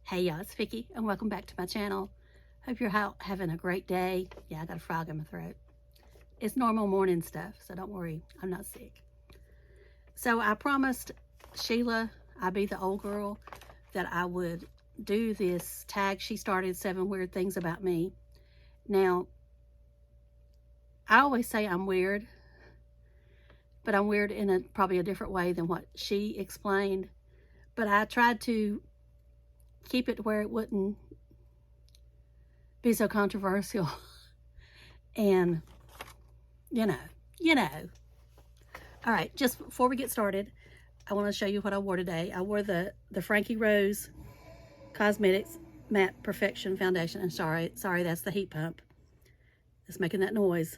Hey y'all, it's Vicky and welcome back to my channel. Hope you're having a great day. Yeah, I got a frog in my throat. It's normal morning stuff, so don't worry, I'm not sick. So I promised Sheila, I'd be the old girl, that I would do this tag she started, 7 weird things about me. Now, I always say I'm weird, but I'm weird in probably a different way than what she explained. But I tried to keep it where it wouldn't be so controversial. And, you know. All right, just before we get started, I want to show you what I wore today. I wore the Frankie Rose Cosmetics Matte Perfection Foundation. And sorry, that's the heat pump. It's making that noise.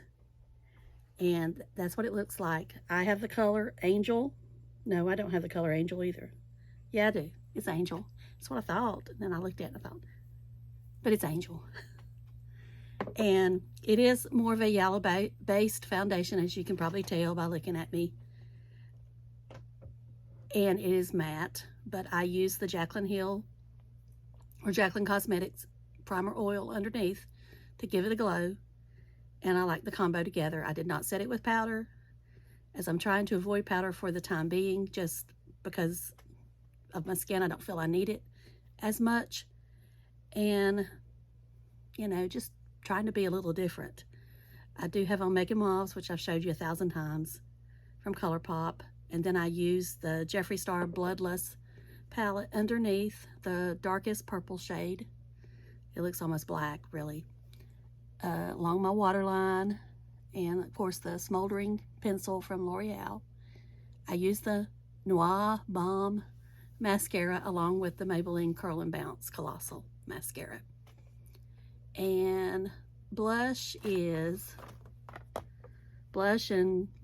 And that's what it looks like. I have the color Angel. No, I don't have the color Angel either. Yeah, I do. It's Angel. That's what I thought. And then I looked at it and I thought, but it's Angel. And it is more of a yellow-based foundation, as you can probably tell by looking at me. And it is matte, but I use the Jaclyn Hill or Jaclyn Cosmetics primer oil underneath to give it a glow. And I like the combo together. I did not set it with powder, as I'm trying to avoid powder for the time being, just because of my skin. I don't feel I need it as much. And, you know, just trying to be a little different. I do have on Making Mauves, which I've showed you 1,000 times, from ColourPop. And then I use the Jeffree Star Bloodlust palette underneath, the darkest purple shade. It looks almost black, really. Along my waterline, and of course the Smoldering pencil from L'Oreal. I use the Noir Balm mascara along with the Maybelline Curl and Bounce Colossal mascara. And blush and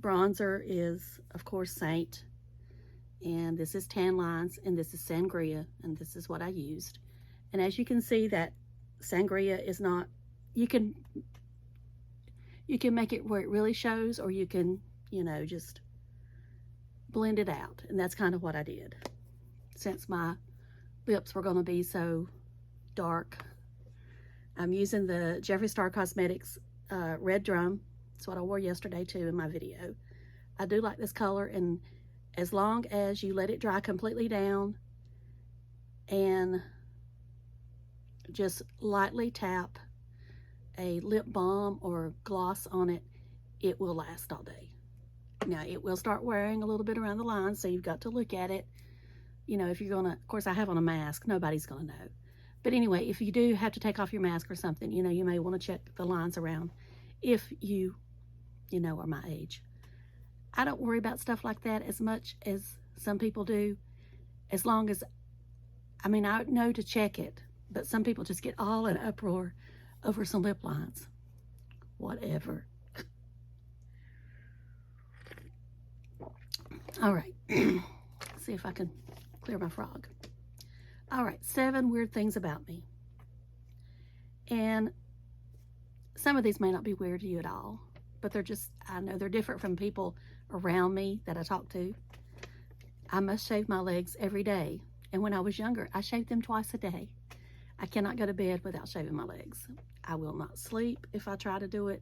bronzer is, of course, Seint. And this is Tan Lines, and this is Sangria, and this is what I used. And as you can see, that Sangria is not, you can make it where it really shows, or you can, you know, just blend it out. And that's kind of what I did. Since my lips were going to be so dark, I'm using the Jeffree Star Cosmetics Red Drum. That's what I wore yesterday too in my video. I do like this color, and as long as you let it dry completely down and just lightly tap a lip balm or gloss on it, it will last all day. Now, it will start wearing a little bit around the lines, so you've got to look at it. You know, if you're gonna, of course I have on a mask, nobody's gonna know. But anyway, if you do have to take off your mask or something, you know, you may want to check the lines around if you know, are my age. I don't worry about stuff like that as much as some people do, as long as, I mean, I know to check it, but some people just get all in uproar over some lip lines. Whatever. All right. See if I can clear my frog. All right, 7 weird things about me. And some of these may not be weird to you at all, but they're just, I know they're different from people around me that I talk to. I must shave my legs every day. And when I was younger, I shaved them twice a day. I cannot go to bed without shaving my legs. I will not sleep if I try to do it.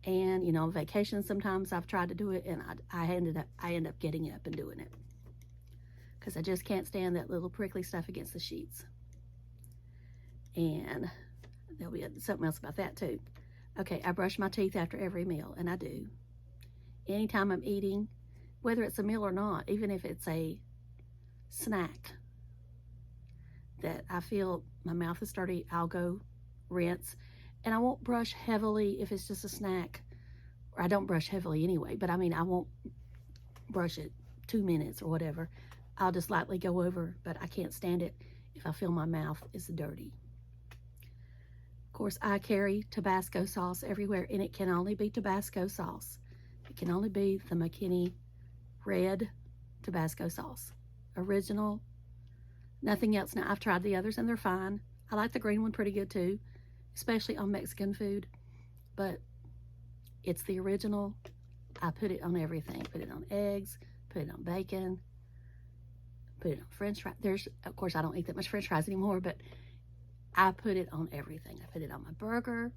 And, you know, on vacation sometimes I've tried to do it, and I end up getting up and doing it, because I just can't stand that little prickly stuff against the sheets. And there'll be something else about that too. Okay, I brush my teeth after every meal, and I do. Anytime I'm eating, whether it's a meal or not, even if it's a snack that I feel my mouth is dirty, I'll go rinse. And I won't brush heavily if it's just a snack, or I don't brush heavily anyway, but I mean, I won't brush it 2 minutes or whatever. I'll just lightly go over, but I can't stand it if I feel my mouth is dirty. Of course, I carry Tabasco sauce everywhere, and it can only be Tabasco sauce. It can only be the McKinney red Tabasco sauce. Original, nothing else. Now, I've tried the others, and they're fine. I like the green one pretty good too, especially on Mexican food, but it's the original. I put it on everything. Put it on eggs, put it on bacon, put it on French fries. Of course, I don't eat that much French fries anymore, but I put it on everything. I put it on my burger.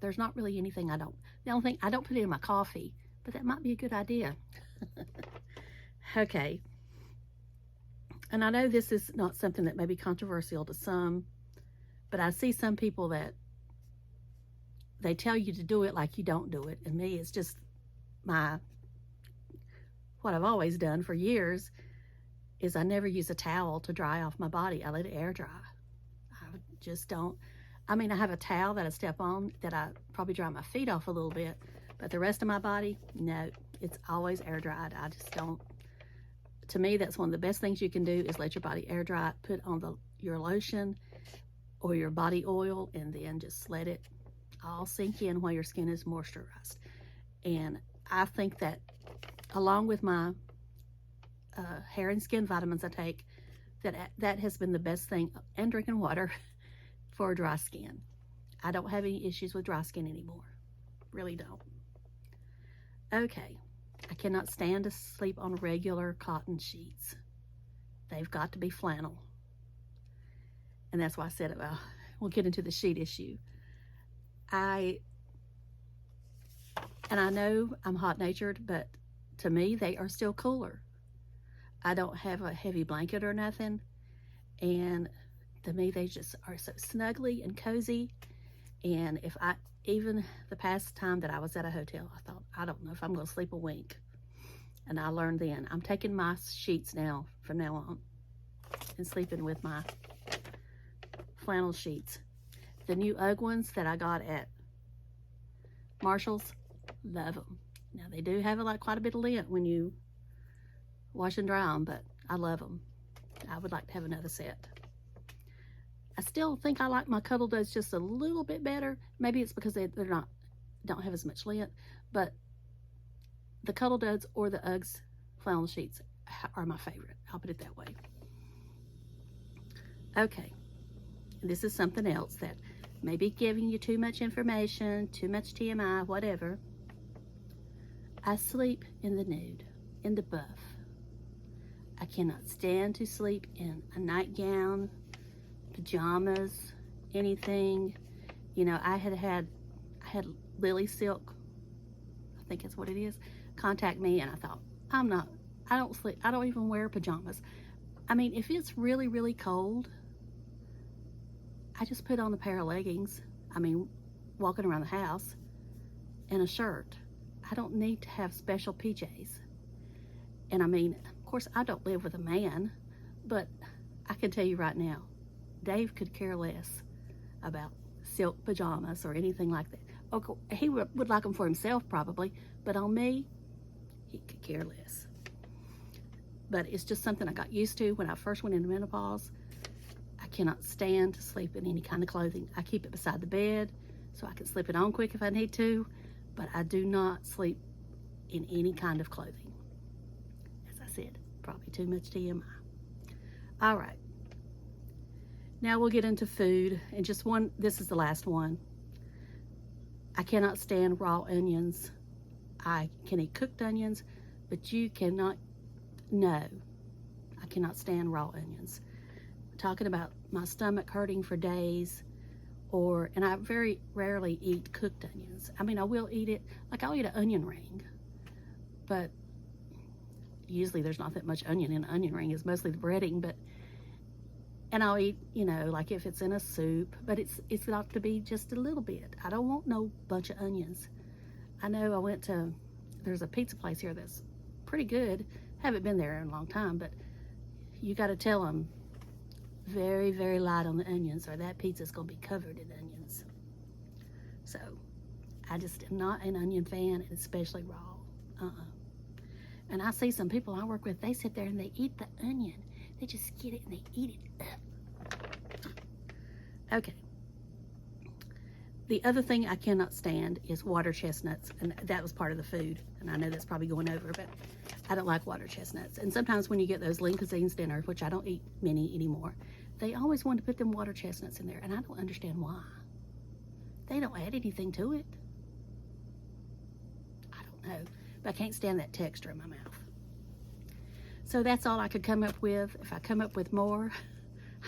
There's not really anything I don't. The only thing, I don't put it in my coffee, but that might be a good idea. Okay. And I know this is not something that may be controversial to some, but I see some people that they tell you to do it like you don't do it. And me, it's just what I've always done for years is I never use a towel to dry off my body. I let it air dry. I just don't. I mean, I have a towel that I step on that I probably dry my feet off a little bit, but the rest of my body, no, it's always air dried. I just don't. To me, that's one of the best things you can do is let your body air dry, put on your lotion or your body oil, and then just let it all sink in while your skin is moisturized. And I think that along with my hair and skin vitamins I take, that has been the best thing, and drinking water for dry skin. I don't have any issues with dry skin anymore. Really don't. Okay. I cannot stand to sleep on regular cotton sheets. They've got to be flannel. And that's why I said, we'll get into the sheet issue. And I know I'm hot-natured, but to me, they are still cooler. I don't have a heavy blanket or nothing. And to me, they just are so snuggly and cozy. And even the past time that I was at a hotel, I thought, I don't know if I'm going to sleep a wink. And I learned then, I'm taking my sheets now, from now on, and sleeping with my flannel sheets. The new UGG ones that I got at Marshall's, love them. Now, they do have quite a bit of lint when you wash and dry them, but I love them. I would like to have another set. I still think I like my Cuddle Duds just a little bit better. Maybe it's because don't have as much lint, but the Cuddle Duds or the Uggs flannel sheets are my favorite. I'll put it that way. Okay, this is something else that may be giving you too much information, too much TMI, whatever. I sleep in the nude, in the buff. I cannot stand to sleep in a nightgown, pajamas, anything. You know, I had Lily Silk, I think that's what it is, contact me, and I thought, I don't sleep, I don't even wear pajamas. I mean, if it's really, really cold, I just put on a pair of leggings, walking around the house, and a shirt. I don't need to have special PJs. And of course, I don't live with a man, but I can tell you right now, Dave could care less about silk pajamas or anything like that. Okay, he would like them for himself probably, but on me, he could care less. But it's just something I got used to when I first went into menopause. I cannot stand to sleep in any kind of clothing. I keep it beside the bed so I can slip it on quick if I need to, but I do not sleep in any kind of clothing. As I said, probably too much TMI. All right. Now we'll get into food, and this is the last one. I cannot stand raw onions. I can eat cooked onions, but you cannot, no, I cannot stand raw onions. I'm talking about my stomach hurting for days, and I very rarely eat cooked onions. I will eat it, I'll eat an onion ring, but usually there's not that much onion in an onion ring. It's mostly the breading, and I'll eat, if it's in a soup, but it's got to be just a little bit. I don't want no bunch of onions. I know there's a pizza place here that's pretty good. Haven't been there in a long time, but you got to tell them very, very light on the onions, or that pizza's going to be covered in onions. So I just am not an onion fan, especially raw. And I see some people I work with, they sit there and they eat the onion. They just get it and they eat it up. Okay. The other thing I cannot stand is water chestnuts, and that was part of the food. And I know that's probably going over, but I don't like water chestnuts. And sometimes when you get those Lean Cuisines dinner, which I don't eat many anymore, they always want to put them water chestnuts in there, and I don't understand why. They don't add anything to it. I don't know, but I can't stand that texture in my mouth. So that's all I could come up with. If I come up with more,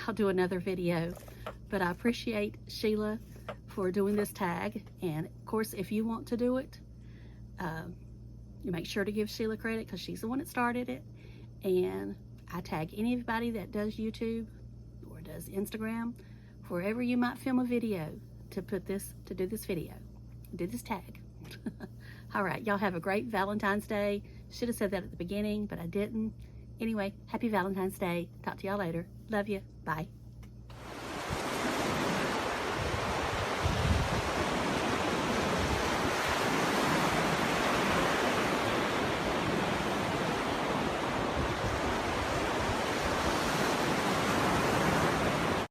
I'll do another video. But I appreciate Sheila for doing this tag. And of course, if you want to do it, you make sure to give Sheila credit because she's the one that started it. And I tag anybody that does YouTube or does Instagram, wherever you might film a video to do this video, do this tag. All right, y'all have a great Valentine's Day. Should have said that at the beginning, but I didn't. Anyway, happy Valentine's Day. Talk to y'all later. Love you. Bye.